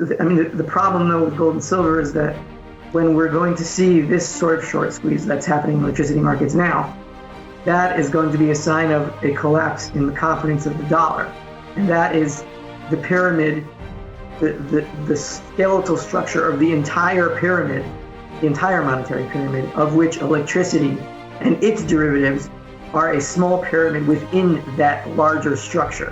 the problem though with gold and silver is that when we're going to see this sort of short squeeze that's happening in electricity markets now, that is going to be a sign of a collapse in the confidence of the dollar. And that is the pyramid, the skeletal structure of the entire pyramid, the entire monetary pyramid, of which electricity and its derivatives are a small pyramid within that larger structure.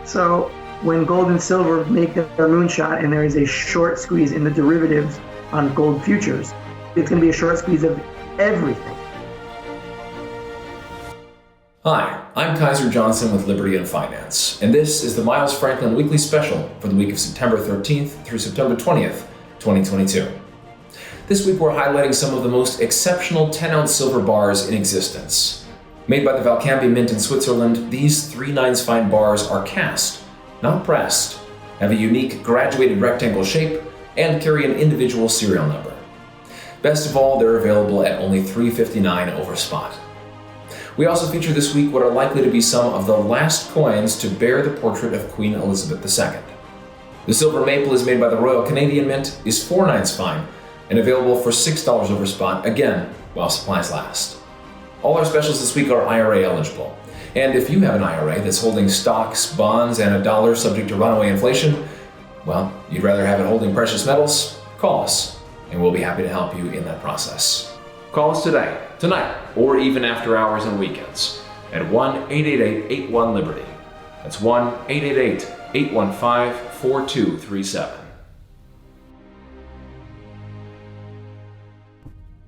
So when gold and silver make their moonshot and there is a short squeeze in the derivatives on gold futures, it's going to be a short squeeze of everything. Hi, I'm Kaiser Johnson with Liberty and Finance, and this is the Miles Franklin Weekly Special for the week of September 13th through September 20th, 2022. This week we're highlighting some of the most exceptional 10-ounce silver bars in existence. Made by the Valcambi Mint in Switzerland, these 3/9 fine bars are cast, not pressed, have a unique graduated rectangle shape, and carry an individual serial number. Best of all, they're available at only $3.59 over spot. We also feature this week what are likely to be some of the last coins to bear the portrait of Queen Elizabeth II. The silver maple is made by the Royal Canadian Mint, is 4/9 fine, and available for $6 over spot, again, while supplies last. All our specials this week are IRA eligible. And if you have an IRA that's holding stocks, bonds, and a dollar subject to runaway inflation, well, you'd rather have it holding precious metals, call us, and we'll be happy to help you in that process. Call us today, tonight, or even after hours and weekends at 1-888-81-LIBERTY. That's 1-888-815-4237.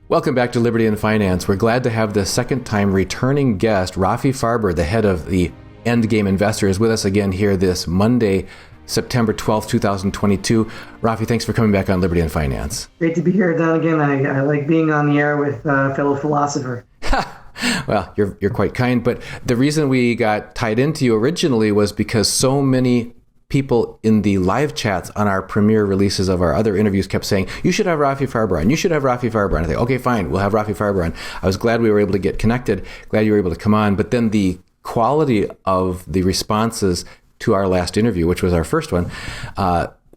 Welcome back to Liberty and Finance. We're glad to have the second-time returning guest, Rafi Farber, the head of the Endgame Investors, with us again here this Monday, September 12th, 2022. Rafi, thanks for coming back on Liberty and Finance. Great to be here, Don, again. I like being on the air with a fellow philosopher. Well, you're quite kind, but the reason we got tied into you originally was because so many people in the live chats on our premiere releases of our other interviews kept saying, you should have Rafi Farber on, you should have Rafi Farber on. I think, okay, fine, we'll have Rafi Farber on. I was glad we were able to get connected, glad you were able to come on, but then the quality of the responses to our last interview, which was our first one,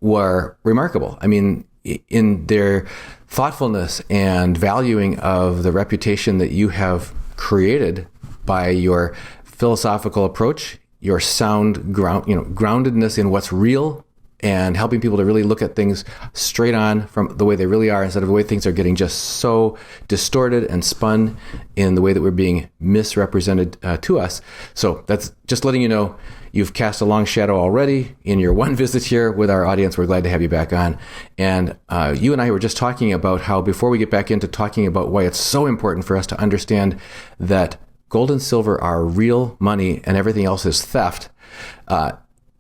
were remarkable. I mean, in their thoughtfulness and valuing of the reputation that you have created by your philosophical approach, your sound groundedness in what's real, and helping people to really look at things straight on from the way they really are, instead of the way things are getting just so distorted and spun in the way that we're being misrepresented to us. So that's just letting you know you've cast a long shadow already in your one visit here with our audience. We're glad to have you back on. And you and I were just talking about how, before we get back into talking about why it's so important for us to understand that gold and silver are real money and everything else is theft,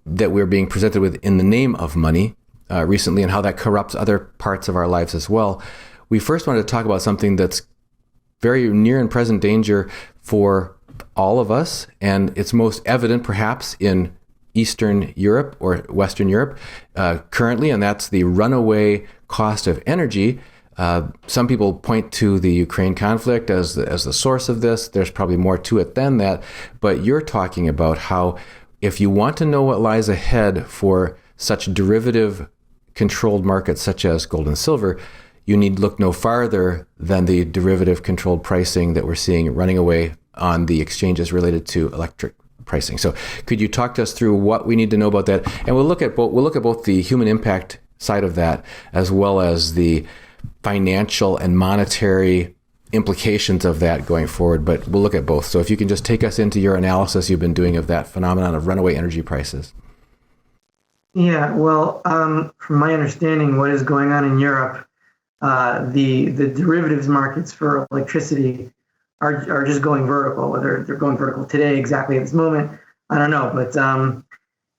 that we're being presented with in the name of money recently, and how that corrupts other parts of our lives as well. We first wanted to talk about something that's very near and present danger for all of us, and it's most evident perhaps in Eastern Europe or Western Europe currently, and that's the runaway cost of energy. Some people point to the Ukraine conflict as the source of this. There's probably more to it than that, but you're talking about how, if you want to know what lies ahead for such derivative controlled markets such as gold and silver, you need look no farther than the derivative controlled pricing that we're seeing running away on the exchanges related to electric pricing. So could you talk to us through what we need to know about that? And we'll look at both the human impact side of that, as well as the financial and monetary implications of that going forward, but we'll look at both. So if you can just take us into your analysis you've been doing of that phenomenon of runaway energy prices. Yeah, well, from my understanding, what is going on in Europe, the derivatives markets for electricity are just going vertical. Whether they're going vertical today, exactly at this moment, I don't know. But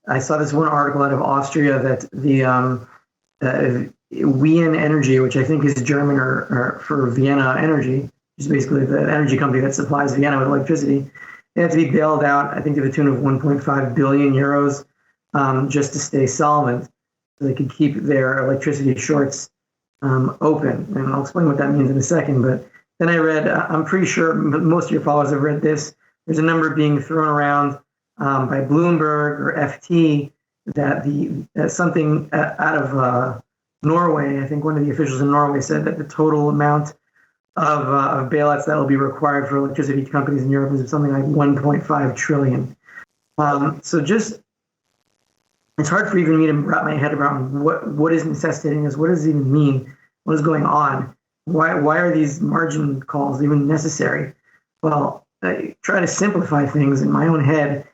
I saw this one article out of Austria that the Wien Energy, which I think is German or for Vienna Energy, which is basically the energy company that supplies Vienna with electricity, they had to be bailed out, I think, to the tune of 1.5 billion euros just to stay solvent, so they could keep their electricity shorts open. And I'll explain what that means in a second. But then I read, I'm pretty sure most of your followers have read this, there's a number being thrown around by Bloomberg or FT that something out of Norway. I think one of the officials in Norway said that the total amount of bailouts that will be required for electricity companies in Europe is something like 1.5 trillion. So just it's hard for even me to wrap my head around what is necessitating this. What does it even mean? What is going on? Why are these margin calls even necessary? Well, I try to simplify things in my own head.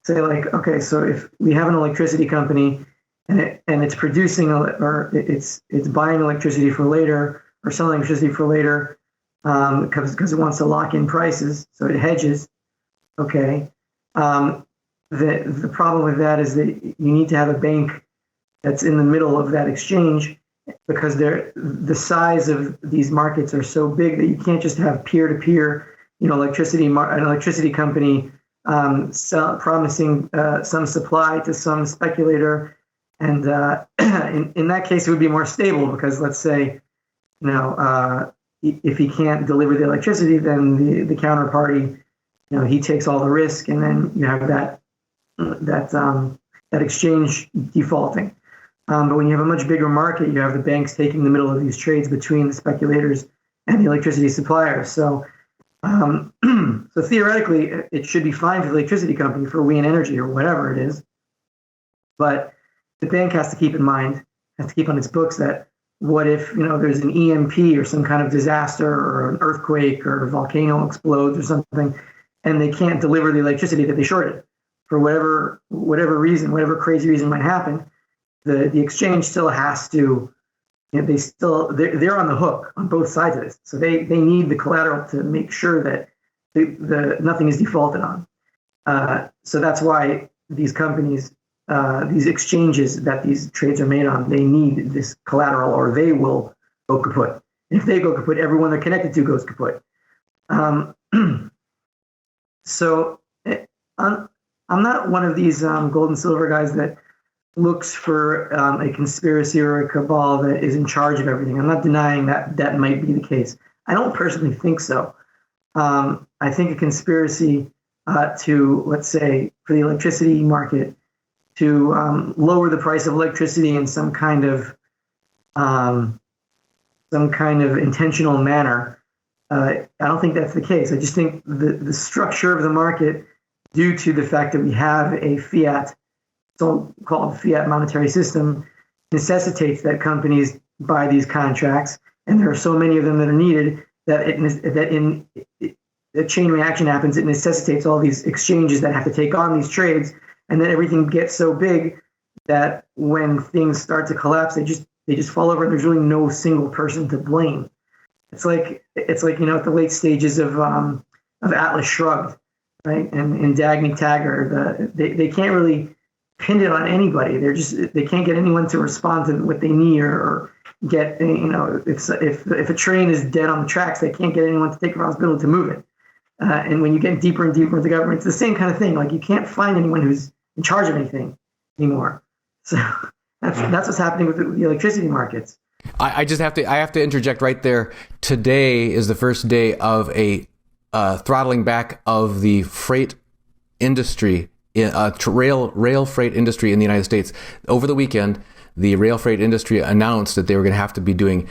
Say like, okay, so if we have an electricity company and it's producing or it's buying electricity for later or selling electricity for later because it wants to lock in prices, so it hedges. Okay. The problem with that is that you need to have a bank that's in the middle of that exchange because the size of these markets are so big that you can't just have peer-to-peer, an electricity company promising some supply to some speculator, and in that case it would be more stable because let's say, if he can't deliver the electricity, then the counterparty, he takes all the risk, and then you have that exchange defaulting. But when you have a much bigger market, you have the banks taking the middle of these trades between the speculators and the electricity suppliers. So theoretically, it should be fine for the electricity company, for Wien Energy or whatever it is. But the bank has to keep in mind, has to keep on its books that what if there's an EMP or some kind of disaster or an earthquake or a volcano explodes or something, and they can't deliver the electricity that they shorted for whatever reason, whatever crazy reason might happen. The exchange still has to, they're on the hook on both sides of this. So they need the collateral to make sure that nothing is defaulted on. So that's why these companies, these exchanges that these trades are made on, they need this collateral or they will go kaput. And if they go kaput, everyone they're connected to goes kaput. So I'm not one of these gold and silver guys that looks for a conspiracy or a cabal that is in charge of everything. I'm not denying that might be the case. I don't personally think so. I think a conspiracy to, let's say, for the electricity market, to lower the price of electricity in some kind of intentional manner. I don't think that's the case. I just think the structure of the market, due to the fact that we have a fiat, so-called fiat monetary system, necessitates that companies buy these contracts, and there are so many of them that are needed that in the chain reaction happens. It necessitates all these exchanges that have to take on these trades, and then everything gets so big that when things start to collapse, they just fall over, and there's really no single person to blame. It's like at the late stages of Atlas Shrugged, right? And Dagny Taggart, they can't really pin it on anybody. They can't get anyone to respond to what they need or get, if a train is dead on the tracks, they can't get anyone to take responsibility to move it. And when you get deeper and deeper into government, it's the same kind of thing. Like you can't find anyone who's in charge of anything anymore. So that's what's happening with the electricity markets. I have to interject right there. Today is the first day of a throttling back of the freight industry, rail freight industry in the United States. Over the weekend, the rail freight industry announced that they were going to have to be doing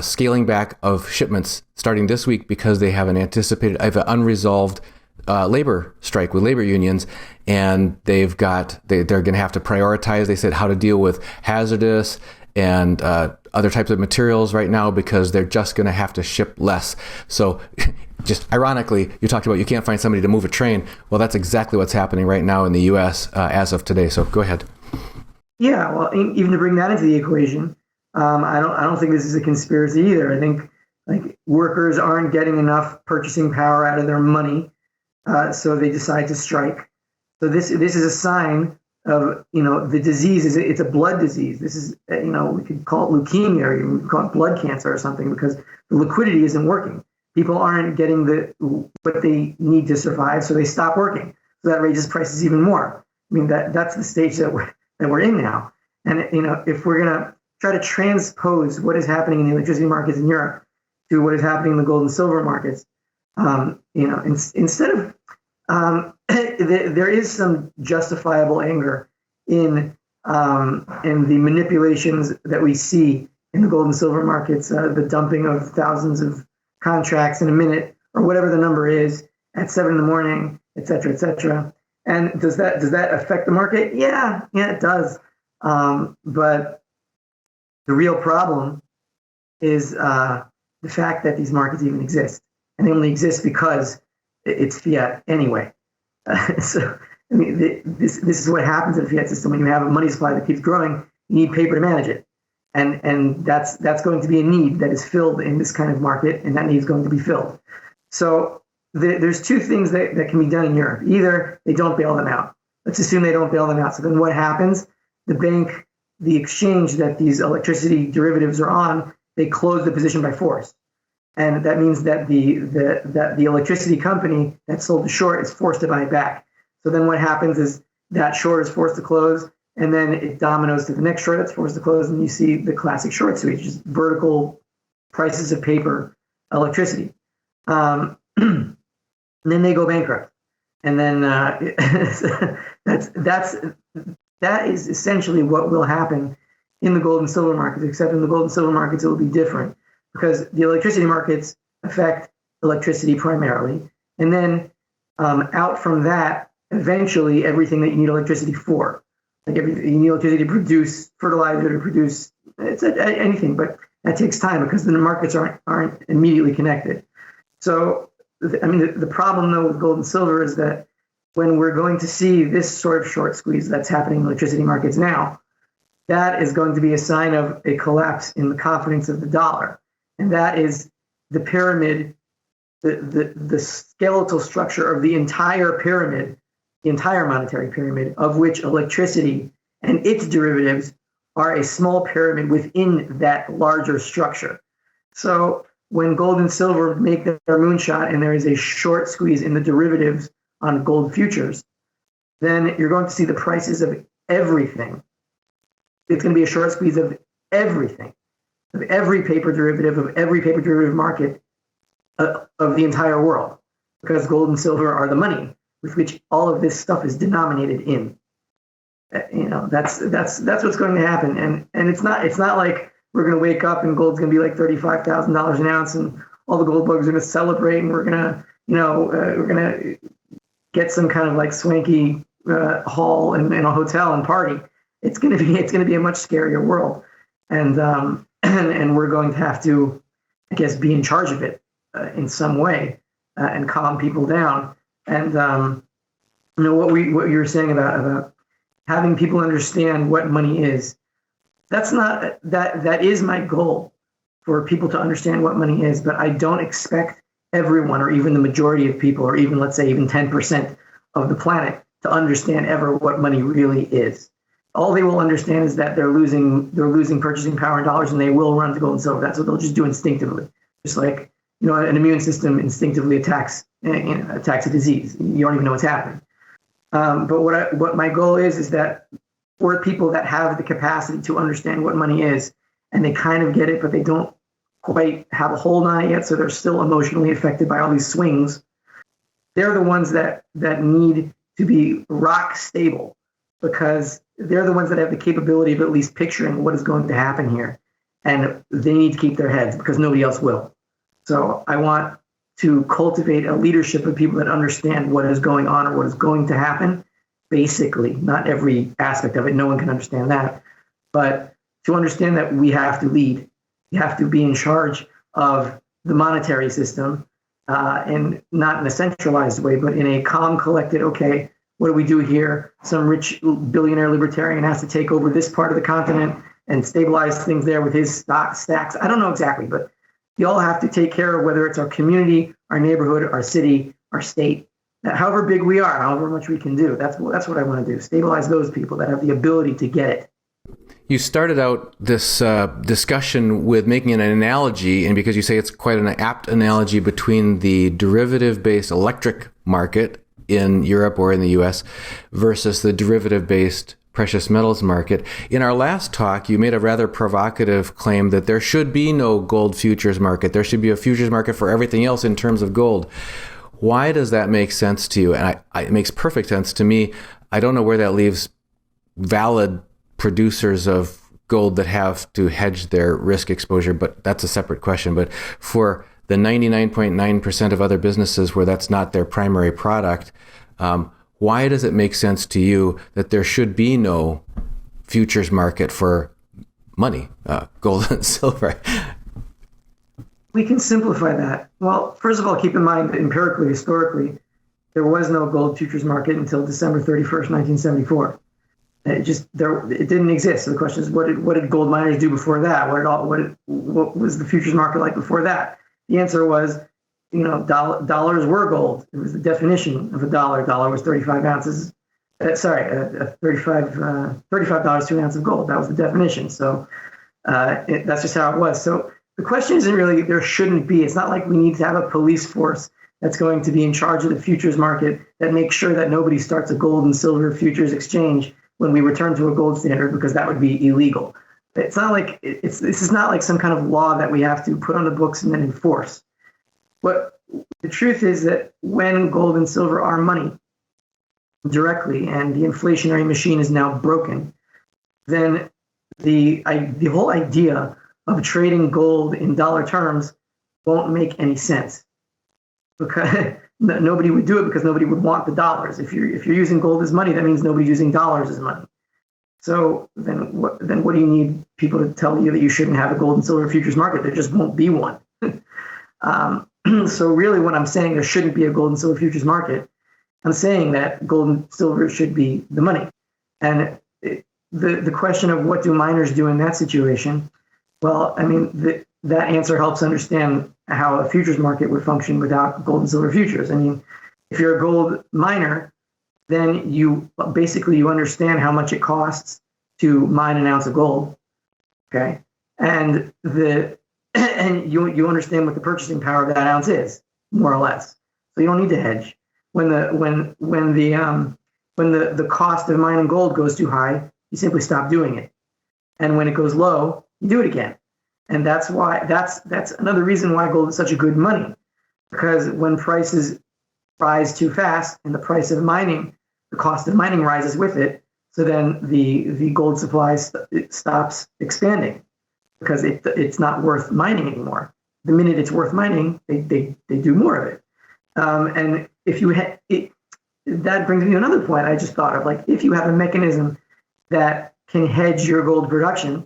scaling back of shipments starting this week because they have an unresolved labor strike with labor unions, and they're going to have to prioritize. They said how to deal with hazardous and other types of materials right now because they're just going to have to ship less. So just ironically, you talked about you can't find somebody to move a train. Well, that's exactly what's happening right now in the U.S. As of today. So go ahead. Yeah, well, even to bring that into the equation, I don't think this is a conspiracy either. I think like workers aren't getting enough purchasing power out of their money, so they decide to strike. So this is a sign of the disease it's a blood disease. This is we could call it leukemia, or we could call it blood cancer or something, because the liquidity isn't working. People aren't getting what they need to survive, so they stop working. So that raises prices even more. I mean that's the stage that we're in now. And if we're gonna try to transpose what is happening in the electricity markets in Europe to what is happening in the gold and silver markets, instead of there is some justifiable anger in and the manipulations that we see in the gold and silver markets, the dumping of thousands of contracts in a minute or whatever the number is at 7 a.m, et cetera, et cetera. And does that affect the market? Yeah, it does. But the real problem is the fact that these markets even exist, and they only exist because it's fiat anyway. So, I mean, this is what happens in the fiat system. When you have a money supply that keeps growing, you need paper to manage it, and that's going to be a need that is filled in this kind of market, and that need is going to be filled. So there's two things that can be done in Europe. Either they don't bail them out. Let's assume they don't bail them out. So then what happens? The exchange that these electricity derivatives are on, they close the position by force. And that means that the electricity company that sold the short is forced to buy it back. So then what happens is that short is forced to close, and then it dominoes to the next short that's forced to close, and you see the classic short squeeze, just vertical prices of paper, electricity. And then they go bankrupt. And then that is essentially what will happen in the gold and silver markets, except in the gold and silver markets, it will be different because the electricity markets affect electricity primarily. And then out from that, eventually everything that you need electricity for, like you need electricity to produce fertilizer, to produce anything, but that takes time because the markets aren't immediately connected. So, I mean, the problem though with gold and silver is that when we're going to see this sort of short squeeze that's happening in electricity markets now, that is going to be a sign of a collapse in the confidence of the dollar. And that is the pyramid, the skeletal structure of the entire pyramid, the entire monetary pyramid, of which electricity and its derivatives are a small pyramid within that larger structure. So when gold and silver make their moonshot and there is a short squeeze in the derivatives on gold futures, then you're going to see the prices of everything. It's going to be a short squeeze of everything, of every paper derivative market of the entire world, because gold and silver are the money with which all of this stuff is denominated in. That's what's going to happen, and it's not like we're going to wake up and gold's going to be like $35,000 an ounce, and all the gold bugs are going to celebrate, and we're going to get some kind of like swanky hall in a hotel and party. It's going to be a much scarier world, and we're going to have to, I guess, be in charge of it in some way and calm people down. And what you were saying about having people understand what money is. That is my goal, for people to understand what money is. But I don't expect everyone, or even the majority of people, or even let's say even 10% of the planet, to understand ever what money really is. All they will understand is that they're losing purchasing power in dollars, and they will run to gold and silver. That's what they'll just do instinctively. Just like an immune system instinctively attacks a disease. You don't even know what's happening. But what my goal is that for people that have the capacity to understand what money is, and they kind of get it, but they don't quite have a hold on it yet, so they're still emotionally affected by all these swings, they're the ones that need to be rock stable, because they're the ones that have the capability of at least picturing what is going to happen here. And they need to keep their heads because nobody else will. So I want to cultivate a leadership of people that understand what is going on or what is going to happen, basically, not every aspect of it. No one can understand that. But to understand that we have to lead, we have to be in charge of the monetary system, and not in a centralized way, but in a calm, collected, okay, what do we do here? Some rich billionaire libertarian has to take over this part of the continent and stabilize things there with his stacks. I don't know exactly, but you all have to take care of whether it's our community, our neighborhood, our city, our state, however big we are, however much we can do. That's what I want to do. Stabilize those people that have the ability to get it. You started out this discussion with making an analogy, and because you say it's quite an apt analogy, between the derivative-based electric market in Europe or in the US versus the derivative-based precious metals market. In our last talk, you made a rather provocative claim that there should be no gold futures market. There should be a futures market for everything else in terms of gold. Why does that make sense to you? And it makes perfect sense to me. I don't know where that leaves valid producers of gold that have to hedge their risk exposure, but that's a separate question. But for the 99.9% of other businesses where that's not their primary product, why does it make sense to you that there should be no futures market for money, gold and silver? We can simplify that. Well, first of all, keep in mind that empirically, historically, there was no gold futures market until December 31st, 1974. It didn't exist. So the question is, what did gold miners do before that? What was the futures market like before that? The answer was, dollars were gold. It was the definition of a dollar. Dollar was 35 ounces. $35 to an ounce of gold. That was the definition. So that's just how it was. So the question isn't really there shouldn't be. It's not like we need to have a police force that's going to be in charge of the futures market that makes sure that nobody starts a gold and silver futures exchange when we return to a gold standard, because that would be illegal. It's not like this is not like some kind of law that we have to put on the books and then enforce. But the truth is that when gold and silver are money directly and the inflationary machine is now broken, then the whole idea of trading gold in dollar terms won't make any sense, because nobody would do it, because nobody would want the dollars. If you're using gold as money, that means nobody's using dollars as money. So then what do you need people to tell you that you shouldn't have a gold and silver futures market? There just won't be one. So really what I'm saying, there shouldn't be a gold and silver futures market. I'm saying that gold and silver should be the money. And the question of what do miners do in that situation? Well, I mean, that answer helps understand how a futures market would function without gold and silver futures. I mean, if you're a gold miner, then you understand how much it costs to mine an ounce of gold, okay? And you understand what the purchasing power of that ounce is, more or less. So you don't need to hedge. When the cost of mining gold goes too high, you simply stop doing it. And when it goes low, you do it again. And that's another reason why gold is such a good money, because when prices rise too fast and the cost of mining rises with it, so then the gold supply stops expanding, because it's not worth mining anymore. The minute it's worth mining, they do more of it. And if you that brings me to another point I just thought of. Like, if you have a mechanism that can hedge your gold production,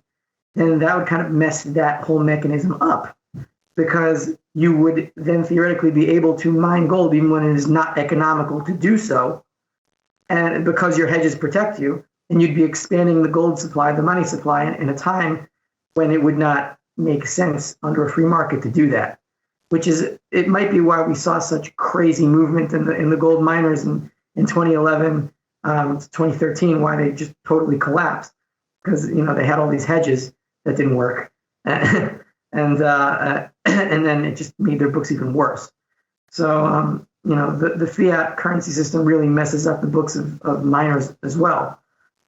then that would kind of mess that whole mechanism up, because you would then theoretically be able to mine gold even when it is not economical to do so. And because your hedges protect you, and you'd be expanding the gold supply, the money supply, in a time when it would not make sense under a free market to do that. It might be why we saw such crazy movement in the gold miners in 2011 to 2013, why they just totally collapsed, because they had all these hedges that didn't work, and then it just made their books even worse. So the fiat currency system really messes up the books of miners as well,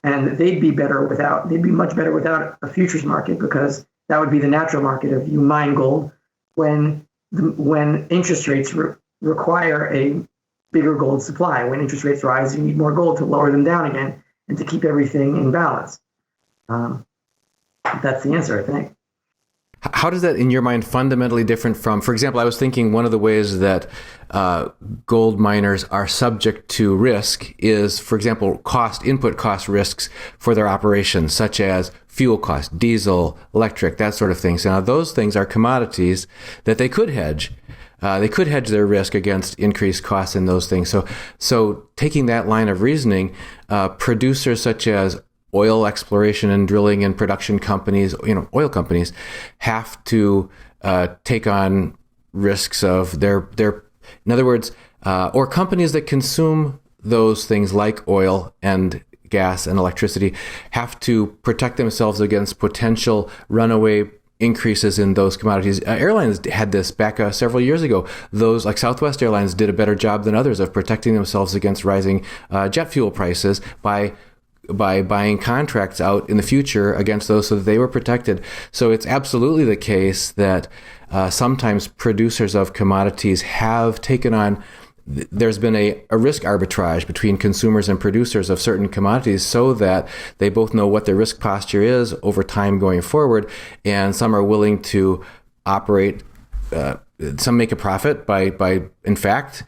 and they'd be much better without a futures market, because that would be the natural market of you mine gold when interest rates require a bigger gold supply. When interest rates rise, you need more gold to lower them down again and to keep everything in balance. That's the answer, I think. How does that, in your mind, fundamentally different from, for example, I was thinking one of the ways that gold miners are subject to risk is, for example, input cost risks for their operations, such as fuel costs, diesel, electric, that sort of thing. So now those things are commodities that they could hedge. They could hedge their risk against increased costs in those things. So taking that line of reasoning, producers such as oil exploration and drilling and production companies, oil companies, have to take on risks of their. In other words, or companies that consume those things like oil and gas and electricity have to protect themselves against potential runaway increases in those commodities. Airlines had this back several years ago. Those, like Southwest Airlines, did a better job than others of protecting themselves against rising jet fuel prices by buying contracts out in the future against those, so that they were protected. So it's absolutely the case that sometimes producers of commodities have taken on there's been a risk arbitrage between consumers and producers of certain commodities so that they both know what their risk posture is over time going forward. And some are willing to operate, some make a profit by in fact,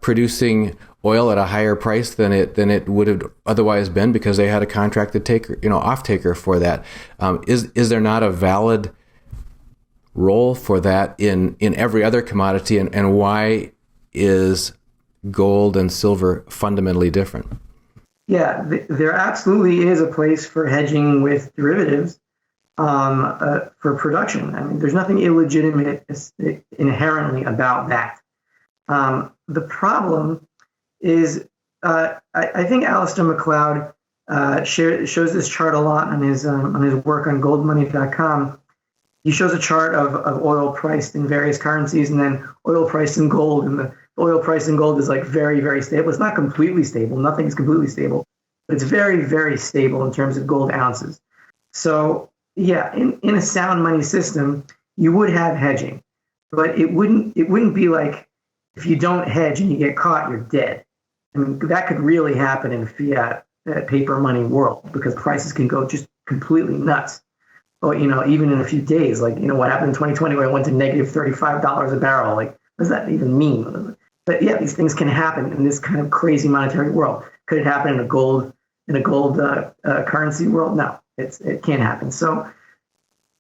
producing oil at a higher price than it would have otherwise been because they had a contracted taker, off-taker for that. Is there not a valid role for that in every other commodity, and why is gold and silver fundamentally different? Yeah, there absolutely is a place for hedging with derivatives for production. I mean, there's nothing illegitimate inherently about that. The problem is, I think Alistair McLeod shows this chart a lot on his work on goldmoney.com. He shows a chart of oil priced in various currencies and then oil priced in gold. And the oil price in gold is like very, very stable. It's not completely stable. Nothing is completely stable, but it's very, very stable in terms of gold ounces. So yeah, in a sound money system, you would have hedging, but it wouldn't be like if you don't hedge and you get caught, you're dead. I mean, that could really happen in a fiat paper money world because prices can go just completely nuts. Or, even in a few days, like, what happened in 2020 where it went to negative $35 a barrel. Like, what does that even mean? But yeah, these things can happen in this kind of crazy monetary world. Could it happen in a gold currency world? No, it can't happen. So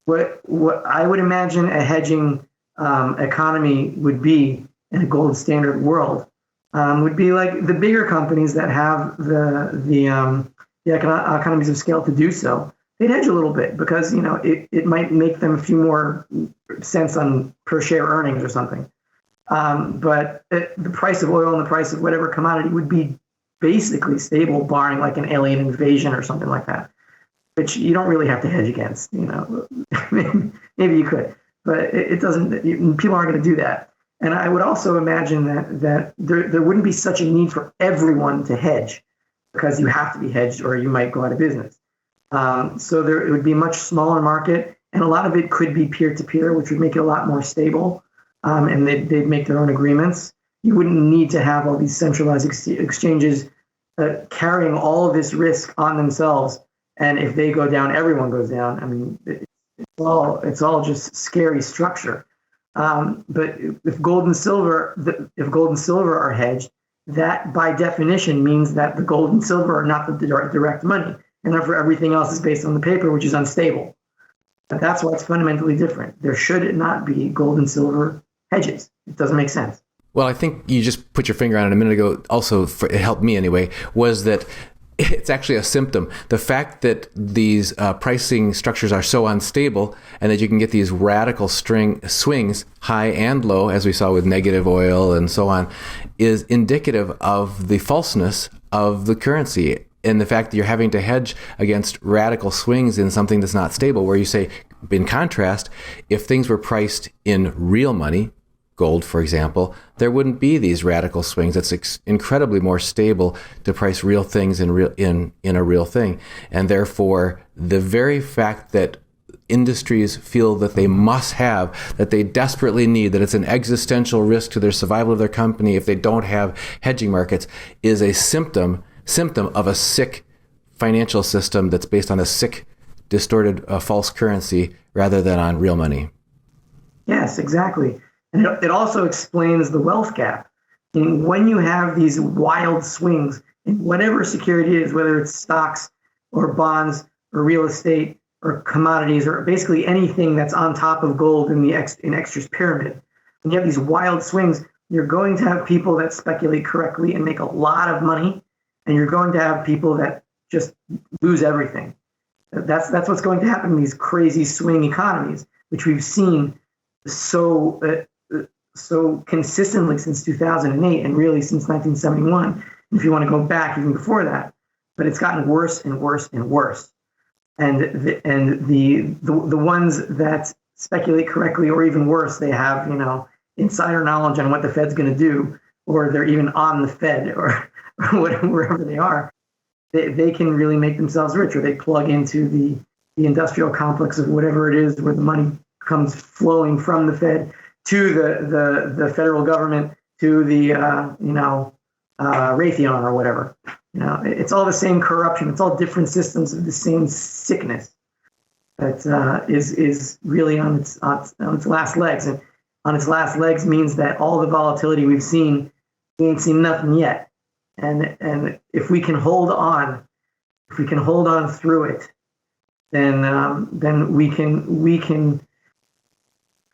what I would imagine a hedging economy would be in a gold standard world would be like the bigger companies that have the economies of scale to do so. They'd hedge a little bit because it might make them a few more cents on per share earnings or something. But the price of oil and the price of whatever commodity would be basically stable, barring like an alien invasion or something like that, which you don't really have to hedge against. Maybe you could, but it doesn't. People aren't going to do that. And I would also imagine that there wouldn't be such a need for everyone to hedge because you have to be hedged or you might go out of business. So it would be a much smaller market, and a lot of it could be peer-to-peer, which would make it a lot more stable, and they'd make their own agreements. You wouldn't need to have all these centralized exchanges carrying all of this risk on themselves, and if they go down, everyone goes down. I mean, it's all just scary structure. But if gold and silver are hedged, that by definition means that the gold and silver are not the direct money. And therefore, everything else is based on the paper, which is unstable. And that's why it's fundamentally different. There should not be gold and silver hedges. It doesn't make sense. Well, I think you just put your finger on it a minute ago. Also, it helped me anyway, was that it's actually a symptom. The fact that these pricing structures are so unstable and that you can get these radical swings, high and low, as we saw with negative oil and so on, is indicative of the falseness of the currency. And the fact that you're having to hedge against radical swings in something that's not stable, where you say, in contrast, if things were priced in real money, gold, for example, there wouldn't be these radical swings. It's incredibly more stable to price real things in a real thing. And therefore, the very fact that industries feel that they must have, that they desperately need, that it's an existential risk to their survival of their company if they don't have hedging markets, is a symptom of a sick financial system that's based on a sick, distorted, false currency rather than on real money. Yes, exactly. And it also explains the wealth gap. And when you have these wild swings in whatever security it is, whether it's stocks or bonds or real estate or commodities or basically anything that's on top of gold in Extra's pyramid, when you have these wild swings, you're going to have people that speculate correctly and make a lot of money. And you're going to have people that just lose everything. That's what's going to happen in these crazy swing economies, which we've seen so consistently since 2008 and really since 1971. If you want to go back even before that, but it's gotten worse and worse and worse. And the ones that speculate correctly, or even worse, they have insider knowledge on what the Fed's going to do, or they're even on the Fed or wherever they are, they can really make themselves rich, or they plug into the industrial complex of whatever it is where the money comes flowing from the Fed to the federal government to the Raytheon or whatever. It's all the same corruption. It's all different systems of the same sickness that is really on its last legs. And on its last legs means that all the volatility we've seen, we ain't seen nothing yet. And if we can hold on through it, then we can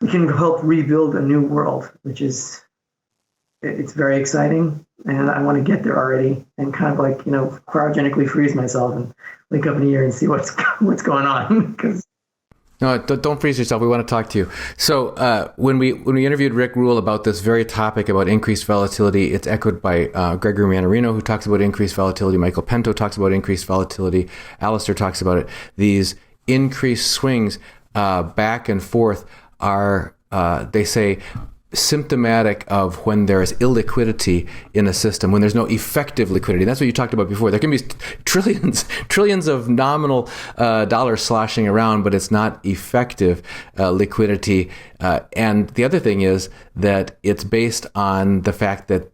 help rebuild a new world, which is, it's very exciting, and I want to get there already and kind of cryogenically freeze myself and wake up in a year and see what's going on. Because no, don't freeze yourself. We want to talk to you. So when we interviewed Rick Rule about this very topic about increased volatility, it's echoed by Gregory Mannarino, who talks about increased volatility. Michael Pinto talks about increased volatility. Alistair talks about it. These increased swings back and forth are, they say, symptomatic of when there is illiquidity in a system, when there's no effective liquidity. That's what you talked about before. There can be trillions of nominal dollars sloshing around, but it's not effective liquidity. And the other thing is that it's based on the fact that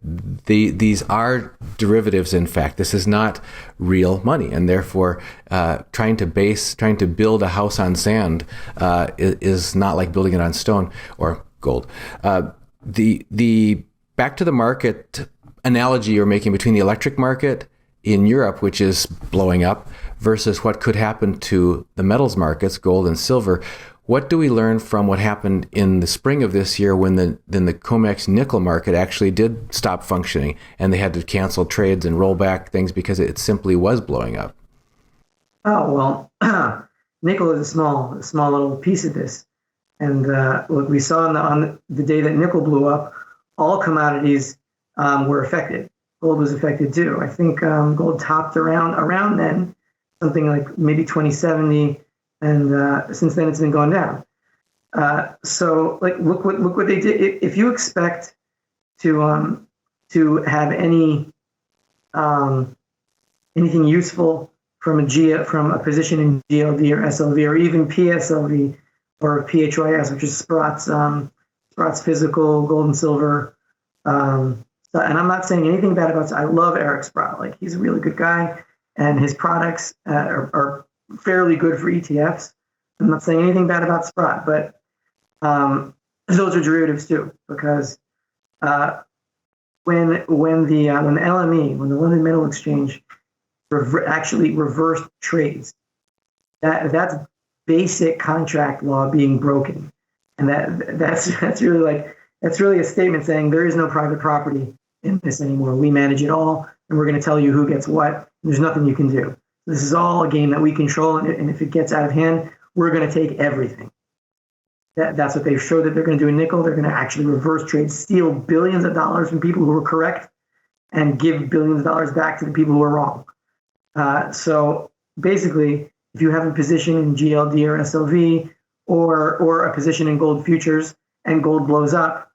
these are derivatives. In fact, this is not real money, and therefore trying to build a house on sand is not like building it on stone or gold. The back to the market analogy you're making between the electric market in Europe, which is blowing up, versus what could happen to the metals markets, gold and silver. What do we learn from what happened in the spring of this year when the COMEX nickel market actually did stop functioning and they had to cancel trades and roll back things because it simply was blowing up? Oh, well, nickel is a small little piece of this. And what we saw on the day that nickel blew up, all commodities were affected. Gold was affected too. I think gold topped around then, something like maybe 2070, and since then it's been going down. So look what they did. If you expect to have anything useful from a position in GLD or SLV or even PSLV, or PHYS, which is Sprott's physical gold and silver. And I'm not saying anything bad about it. I love Eric Sprott. He's a really good guy, and his products are fairly good for ETFs. I'm not saying anything bad about Sprott, but those are derivatives too, because when the LME, when the London Metal Exchange actually reversed trades, that's basic contract law being broken, and that's really a statement saying there is no private property in this anymore. We manage it all, and we're going to tell you who gets what. There's nothing you can do. This is all a game that we control, and if it gets out of hand, we're going to take everything. That's what they've showed that they're going to do in nickel. They're going to actually reverse trade, steal billions of dollars from people who were correct, and give billions of dollars back to the people who were wrong. So basically, if you have a position in GLD or SLV or a position in gold futures and gold blows up,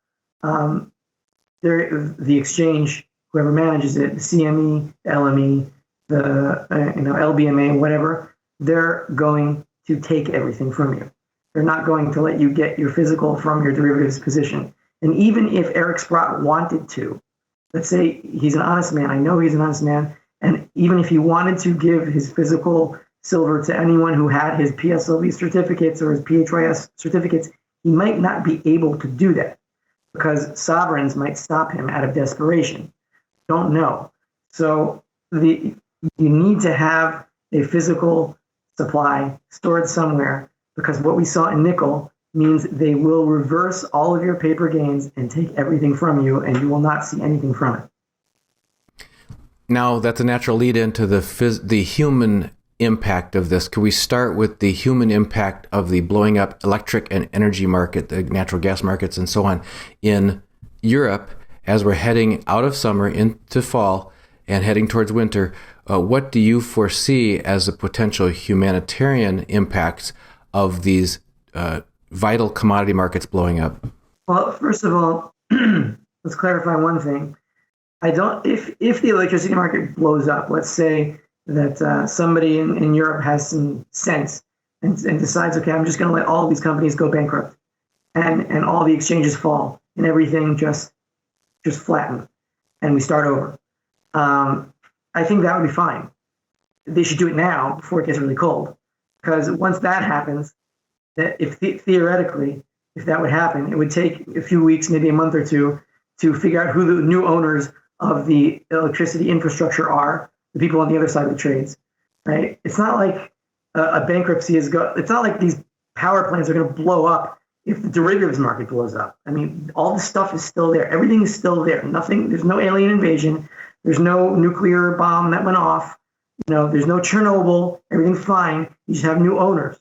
the exchange, whoever manages it, the CME, the LME, the LBMA, whatever, they're going to take everything from you. They're not going to let you get your physical from your derivatives position. And even if Eric Sprott wanted to, let's say he's an honest man, I know he's an honest man, and even if he wanted to give his physical silver to anyone who had his PSLV certificates or his PHYS certificates, he might not be able to do that because sovereigns might stop him out of desperation. Don't know. So you need to have a physical supply stored somewhere, because what we saw in nickel means they will reverse all of your paper gains and take everything from you, and you will not see anything from it. Now, that's a natural lead into the human impact of this. Could we start with the human impact of the blowing up electric and energy market, the natural gas markets and so on in Europe as we're heading out of summer into fall and heading towards winter? What do you foresee as the potential humanitarian impacts of these vital commodity markets blowing up? Well, first of all, let's clarify one thing. If the electricity market blows up, let's say that somebody in Europe has some sense and decides, okay, I'm just going to let all of these companies go bankrupt and all the exchanges fall and everything just just flattened and we start over. I think that would be fine. They should do it now before it gets really cold, because once that happens, that if theoretically, if that would happen, it would take a few weeks, maybe a month or two, to figure out who the new owners of the electricity infrastructure are, the people on the other side of the trades, right? It's not like a bankruptcy is it's not like these power plants are going to blow up if the derivatives market blows up. I mean, all the stuff is still there. Everything is still there. Nothing, there's no alien invasion. There's no nuclear bomb that went off. There's no Chernobyl. Everything's fine. You just have new owners.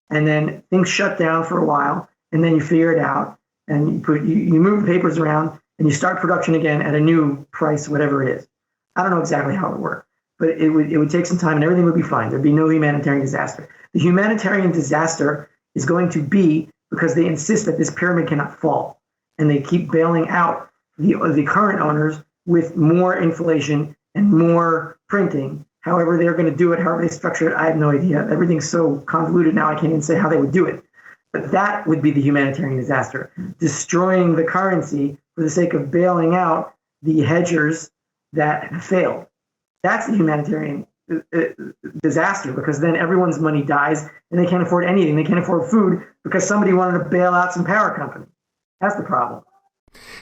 And then things shut down for a while, and then you figure it out, and you move the papers around, and you start production again at a new price, whatever it is. I don't know exactly how it would work, but it would take some time, and everything would be fine. There'd be no humanitarian disaster. The humanitarian disaster is going to be because they insist that this pyramid cannot fall, and they keep bailing out the current owners with more inflation and more printing. However they're going to do it, however they structure it, I have no idea. Everything's so convoluted now, I can't even say how they would do it. But that would be the humanitarian disaster, destroying the currency for the sake of bailing out the hedgers that have failed. That's the humanitarian disaster, because then everyone's money dies and they can't afford anything. They can't afford food because somebody wanted to bail out some power company. That's the problem.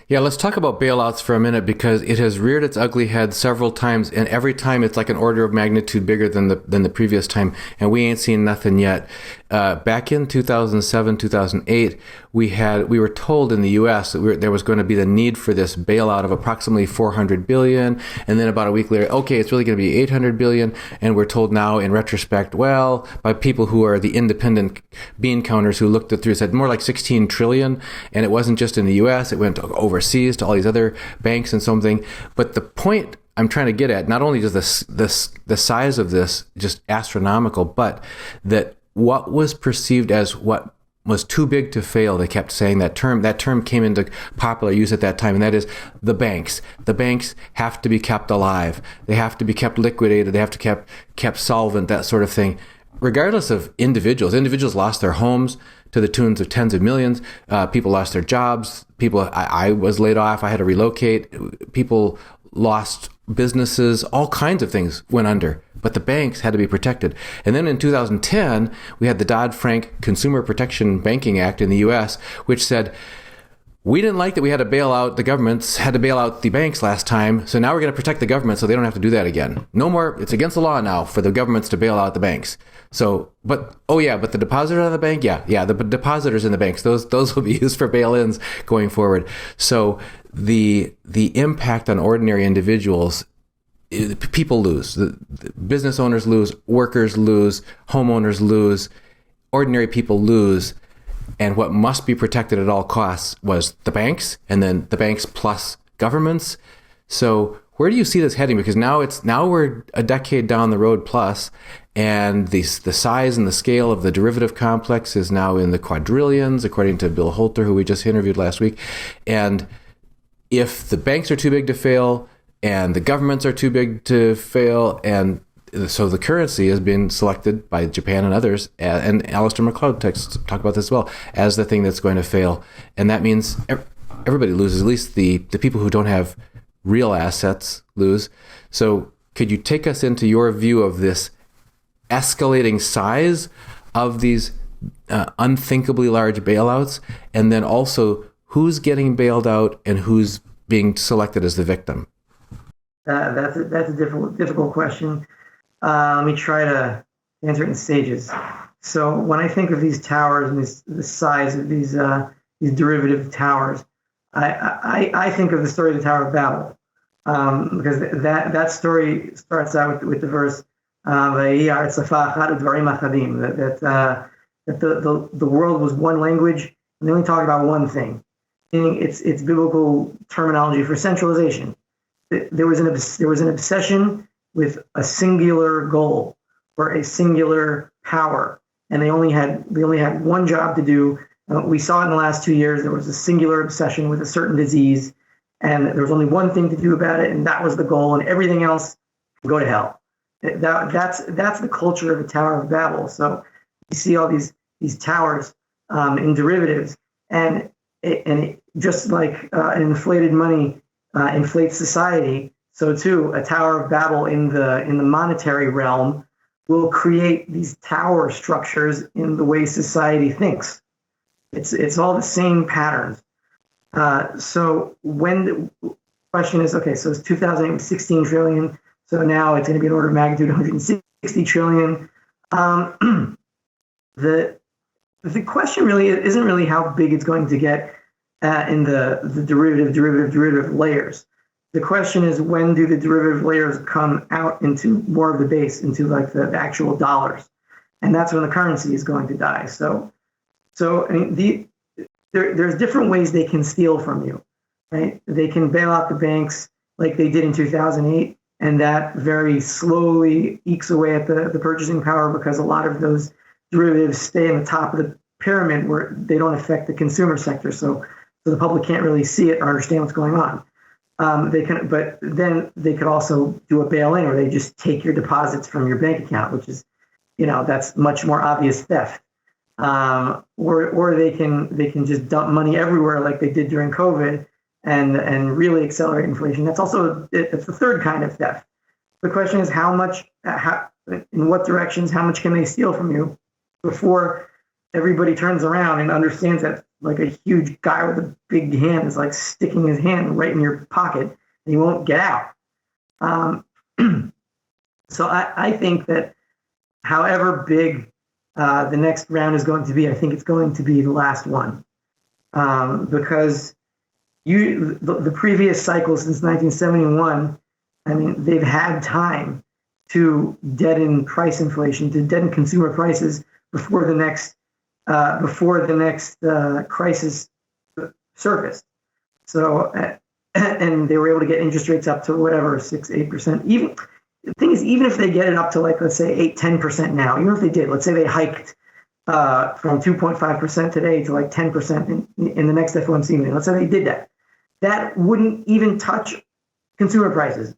Yeah, let's talk about bailouts for a minute, because it has reared its ugly head several times, and every time it's like an order of magnitude bigger than the previous time, and we ain't seen nothing yet. Back in 2007, 2008, we were told in the U.S. that there was going to be the need for this bailout of approximately $400 billion, and then about a week later, okay, it's really going to be $800 billion, and we're told now in retrospect, well, by people who are the independent bean counters who looked it through, said more like $16 trillion, and it wasn't just in the U.S., it went overseas to all these other banks and something. But the point I'm trying to get at, not only is the size of this just astronomical, but that what was perceived as what was too big to fail, they kept saying that term. That term came into popular use at that time, and that is the banks. The banks have to be kept alive. They have to be kept liquidated. They have to be kept solvent, that sort of thing. Regardless of individuals lost their homes to the tunes of tens of millions. People lost their jobs. I was laid off. I had to relocate. People lost businesses. All kinds of things went under. But the banks had to be protected. And then in 2010, we had the Dodd-Frank Consumer Protection Banking Act in the U.S., which said, we didn't like that we had to bail out the governments, had to bail out the banks last time, so now we're going to protect the government so they don't have to do that again. No more, it's against the law now for the governments to bail out the banks. So, but the depositor on the bank, the depositors in the banks, those will be used for bail-ins going forward. So the impact on ordinary individuals, people lose. The business owners lose, workers lose, homeowners lose, ordinary people lose. And what must be protected at all costs was the banks, and then the banks plus governments. So where do you see this heading? Because now we're a decade down the road plus, and the size and the scale of the derivative complex is now in the quadrillions, according to Bill Holter, who we just interviewed last week. And if the banks are too big to fail, and the governments are too big to fail, and so the currency has been selected by Japan and others, and Alistair McLeod talk about this as well, as the thing that's going to fail. And that means everybody loses, at least the people who don't have real assets lose. So could you take us into your view of this escalating size of these unthinkably large bailouts, and then also who's getting bailed out and who's being selected as the victim? That's a difficult question. Let me try to answer it in stages. So when I think of these towers and the size of these derivative towers, I think of the story of the Tower of Babel, because that story starts out with the verse that the world was one language, and they only talk about one thing. Meaning it's biblical terminology for centralization. There was an obsession with a singular goal or a singular power, and they only had one job to do. We saw it in the last 2 years. There was a singular obsession with a certain disease, and there was only one thing to do about it, and that was the goal, and everything else go to hell. That's the culture of the Tower of Babel. So you see all these towers in derivatives, and just like an inflated money inflates society, so too a Tower of Babel in the monetary realm will create these tower structures in the way society thinks. It's all the same patterns. So when the question is, okay, so it's 2008 was 16 trillion, so now it's going to be an order of magnitude 160 trillion. The question really isn't really how big it's going to get in the derivative layers. The question is, when do the derivative layers come out into more of the base, into like the actual dollars, and that's when the currency is going to die. So I mean, there's different ways they can steal from you, right? They can bail out the banks like they did in 2008, and that very slowly ekes away at the purchasing power, because a lot of those derivatives stay in the top of the pyramid where they don't affect the consumer sector, so the public can't really see it or understand what's going on. But then they could also do a bail-in, where they just take your deposits from your bank account, which is, that's much more obvious theft. Or they can just dump money everywhere like they did during COVID and really accelerate inflation. That's the third kind of theft. The question is in what directions, how much can they steal from you before everybody turns around and understands that like a huge guy with a big hand is like sticking his hand right in your pocket and he won't get out. So I think that however big the next round is going to be, I think it's going to be the last one, because the previous cycle since 1971, I mean, they've had time to deaden price inflation, to deaden consumer prices before the next crisis surfaced. So, and they were able to get interest rates up to whatever 6-8%. Even the thing is, even if they get it up to like, let's say 8-10% now, even if they did, let's say they hiked from 2.5% today to like 10% in the next FOMC meeting. Let's say they did that. That wouldn't even touch consumer prices.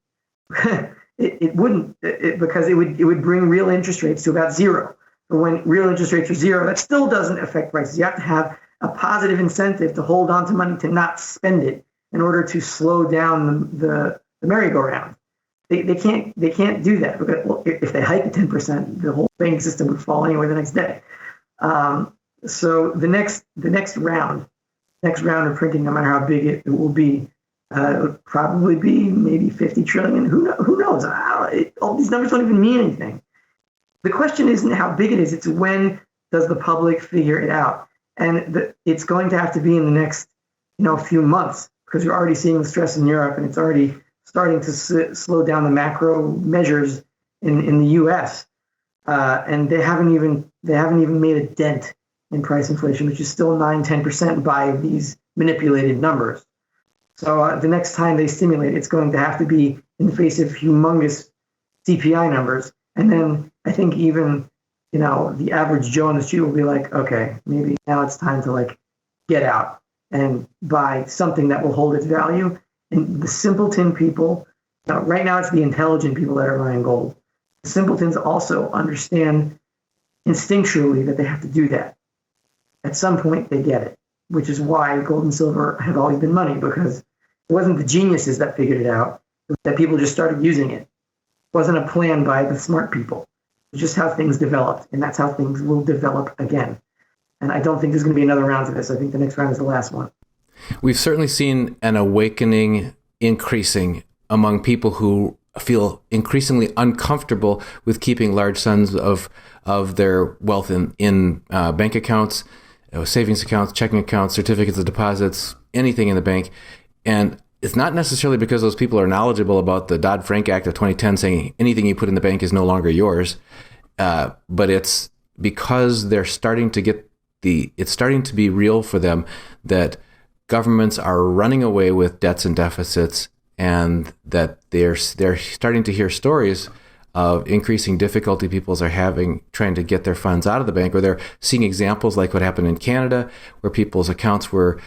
It wouldn't, because it would bring real interest rates to about zero. But when real interest rates are zero, that still doesn't affect prices. You have to have a positive incentive to hold on to money, to not spend it, in order to slow down the merry-go-round. They can't do that, because if they hike at 10%, the whole banking system would fall anyway the next day. So the next round of printing, no matter how big it will be, it would probably be maybe 50 trillion. Who knows? All these numbers don't even mean anything. The question isn't how big it is; it's when does the public figure it out, and it's going to have to be in the next, few months, because you're already seeing the stress in Europe, and it's already starting to slow down the macro measures in the U.S. And they haven't even made a dent in price inflation, which is still 9-10% by these manipulated numbers. So the next time they stimulate, it's going to have to be in the face of humongous CPI numbers, and then I think even the average Joe on the street will be like, okay, maybe now it's time to like get out and buy something that will hold its value. And the simpleton people, right now it's the intelligent people that are buying gold. The simpletons also understand instinctually that they have to do that. At some point they get it, which is why gold and silver have always been money, because it wasn't the geniuses that figured it out, it was that people just started using it. It wasn't a plan by the smart people. It's just how things developed, and that's how things will develop again. And I don't think there's going to be another round to this. I think the next round is the last one. We've certainly seen an awakening increasing among people who feel increasingly uncomfortable with keeping large sums of their wealth in bank accounts, savings accounts, checking accounts, certificates of deposits, anything in the bank. And it's not necessarily because those people are knowledgeable about the Dodd-Frank Act of 2010 saying anything you put in the bank is no longer yours, but it's because they're starting to get it's starting to be real for them that governments are running away with debts and deficits, and that they're starting to hear stories of increasing difficulty people are having trying to get their funds out of the bank, or they're seeing examples like what happened in Canada, where people's accounts were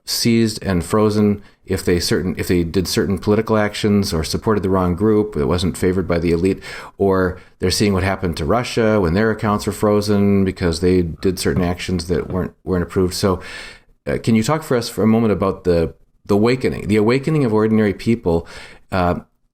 seized and frozen if they did certain political actions or supported the wrong group that wasn't favored by the elite, or they're seeing what happened to Russia when their accounts were frozen because they did certain actions that weren't approved. So can you talk for us for a moment about the the awakening of ordinary people,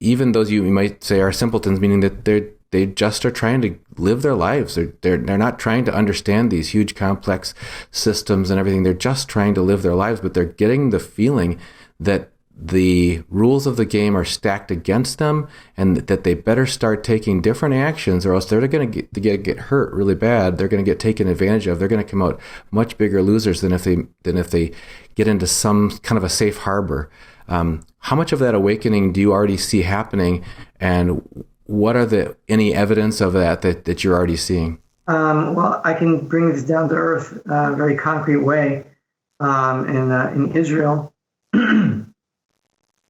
even those you might say are simpletons, meaning that they just are trying to live their lives. They're not trying to understand these huge complex systems and everything. They're just trying to live their lives, but they're getting the feeling that the rules of the game are stacked against them, and that they better start taking different actions, or else they're going to get hurt really bad. They're going to get taken advantage of. They're going to come out much bigger losers than if they get into some kind of a safe harbor. How much of that awakening do you already see happening, and what are any evidence of that you're already seeing? Well, I can bring this down to earth, a very concrete way. In Israel,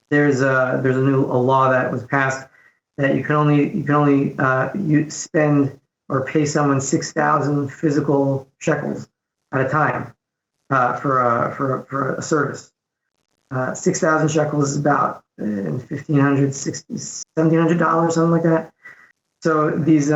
there's a law that was passed that you can only you spend or pay someone 6,000 physical shekels at a time for a service. 6,000 shekels is about $1,500, $1,700, something like that. So these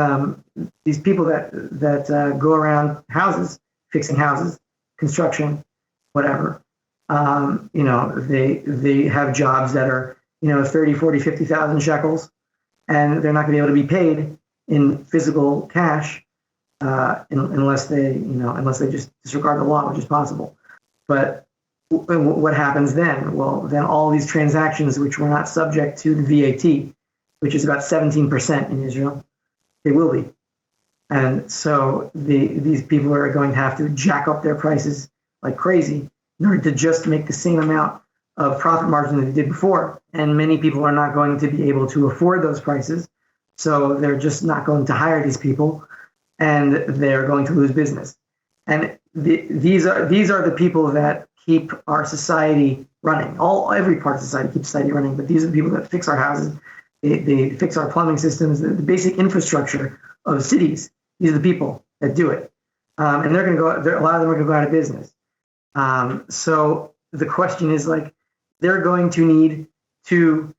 people that go around houses, fixing houses, construction, whatever, they have jobs that are 30, 40, 50,000 shekels, and they're not going to be able to be paid in physical cash unless they just disregard the law, which is possible. But what happens then? Well, then all these transactions which were not subject to the VAT, which is about 17% in Israel, they will be. And so these people are going to have to jack up their prices like crazy in order to just make the same amount of profit margin that they did before. And many people are not going to be able to afford those prices. So they're just not going to hire these people, and they're going to lose business. And these are the people that keep our society running. Every part of society keeps society running, but these are the people that fix our houses. They fix our plumbing systems, the basic infrastructure of cities. These are the people that do it, and they're going to go. A lot of them are going to go out of business. So the question is, they're going to need to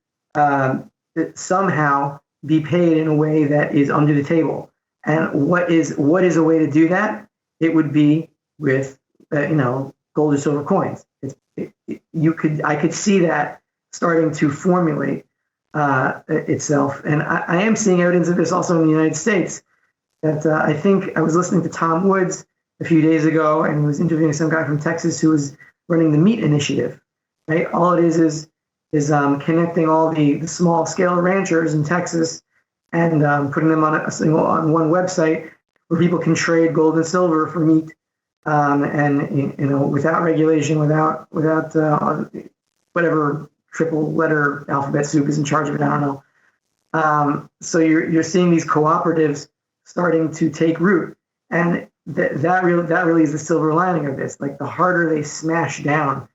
somehow be paid in a way that is under the table. And what is a way to do that? It would be with gold or silver coins. I could see that starting to formulate itself, and I am seeing evidence of this also in the United States. That I think I was listening to Tom Woods a few days ago, and he was interviewing some guy from Texas who was running the meat initiative. Right, all it is connecting all the small scale ranchers in Texas and putting them on one website where people can trade gold and silver for meat, and without regulation, without whatever triple letter alphabet soup is in charge of it. I don't know. So you're seeing these cooperatives starting to take root, and that really is the silver lining of this. Like, the harder they smash down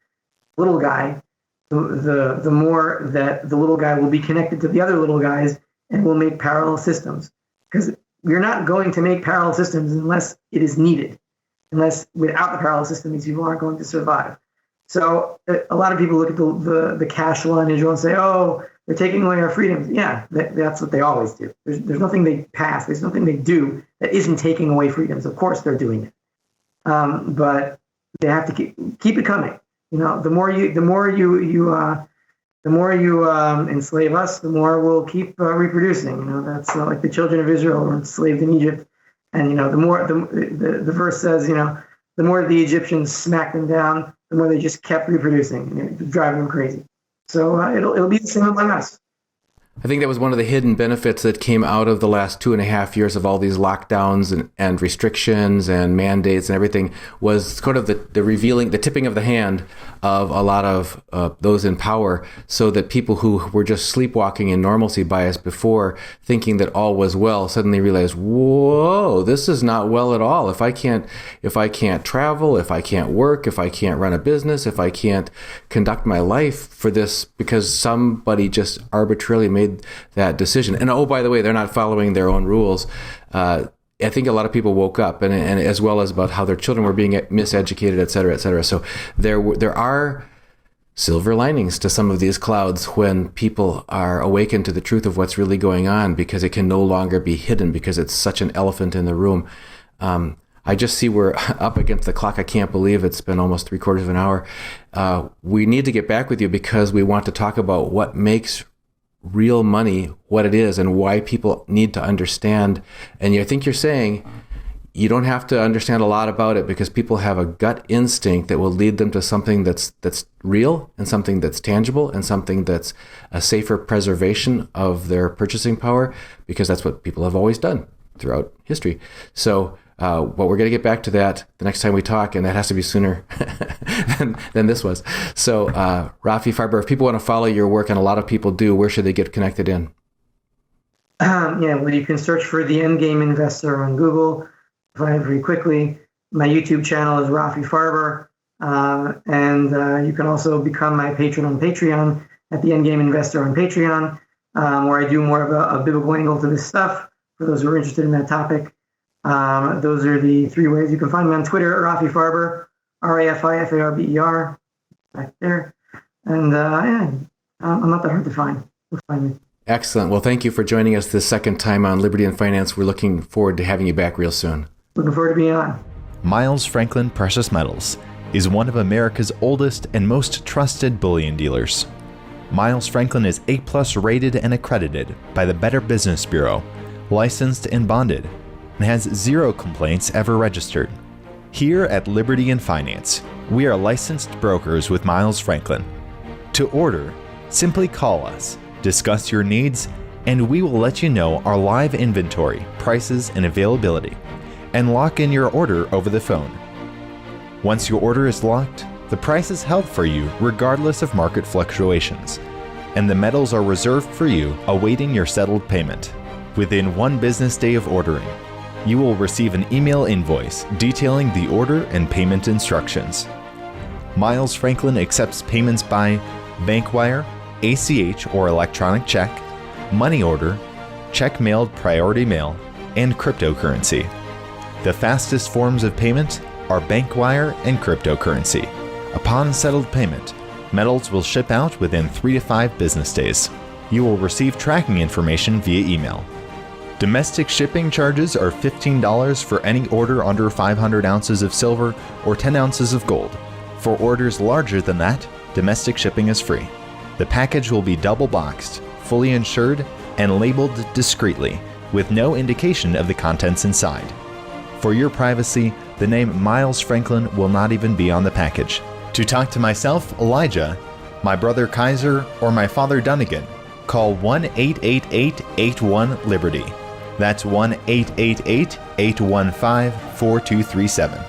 little guy, the more that the little guy will be connected to the other little guys, and will make parallel systems. Because you're not going to make parallel systems unless it is needed. Unless without the parallel system, these people aren't going to survive. So a lot of people look at the cash law in Israel and say, "Oh, they're taking away our freedoms." Yeah, that's what they always do. There's nothing they pass. There's nothing they do that isn't taking away freedoms. Of course, they're doing it, but they have to keep it coming. The more you enslave us, the more we'll keep reproducing. That's like the children of Israel were enslaved in Egypt, and the more the verse says, the more the Egyptians smacked them down, the more they just kept reproducing, driving them crazy. So it'll be the same among us. I think that was one of the hidden benefits that came out of the last 2.5 years of all these lockdowns and restrictions and mandates and everything, was sort of the revealing, the tipping of the hand of a lot of those in power, so that people who were just sleepwalking in normalcy bias before, thinking that all was well, suddenly realized, whoa, this is not well at all. If I can't travel, if I can't work, if I can't run a business, if I can't conduct my life for this because somebody just arbitrarily made that decision. And oh, by the way, they're not following their own rules. I think a lot of people woke up, and as well as about how their children were being miseducated, et cetera, et cetera. So there are silver linings to some of these clouds when people are awakened to the truth of what's really going on, because it can no longer be hidden, because it's such an elephant in the room. I just see we're up against the clock. I can't believe it's been almost 3/4 of an hour. We need to get back with you because we want to talk about what makes real money what it is and why people need to understand. And I think you're saying you don't have to understand a lot about it because people have a gut instinct that will lead them to something that's real and something that's tangible and something that's a safer preservation of their purchasing power, because that's what people have always done throughout history. So we're going to get back to that the next time we talk, and that has to be sooner than this was. So Rafi Farber, if people want to follow your work, and a lot of people do, where should they get connected in? Well, you can search for The Endgame Investor on Google. Find it very quickly. My YouTube channel is Rafi Farber, and you can also become my patron on Patreon at The Endgame Investor on Patreon, where I do more of a biblical angle to this stuff for those who are interested in that topic. Those are the 3 ways. You can find me on Twitter at Rafi Farber, RafiFarber, back there. And I'm not that hard to find. You'll find me. Excellent. Well, thank you for joining us this second time on Liberty and Finance. We're looking forward to having you back real soon. Looking forward to being on. Miles Franklin Precious Metals is one of America's oldest and most trusted bullion dealers. Miles Franklin is A+ rated and accredited by the Better Business Bureau, licensed and bonded, and has 0 complaints ever registered. Here at Liberty and Finance, we are licensed brokers with Miles Franklin. To order, simply call us, discuss your needs, and we will let you know our live inventory, prices, and availability, and lock in your order over the phone. Once your order is locked, the price is held for you regardless of market fluctuations, and the metals are reserved for you awaiting your settled payment. Within 1 business day of ordering, you will receive an email invoice detailing the order and payment instructions. Miles Franklin accepts payments by bank wire, ACH or electronic check, money order, check mailed priority mail, and cryptocurrency. The fastest forms of payment are bank wire and cryptocurrency. Upon settled payment, metals will ship out within 3 to 5 business days. You will receive tracking information via email. Domestic shipping charges are $15 for any order under 500 ounces of silver or 10 ounces of gold. For orders larger than that, domestic shipping is free. The package will be double boxed, fully insured, and labeled discreetly, with no indication of the contents inside. For your privacy, the name Miles Franklin will not even be on the package. To talk to myself, Elijah, my brother Kaiser, or my father Dunnigan, call 1-888-81-LIBERTY. That's 1-888-815-4237.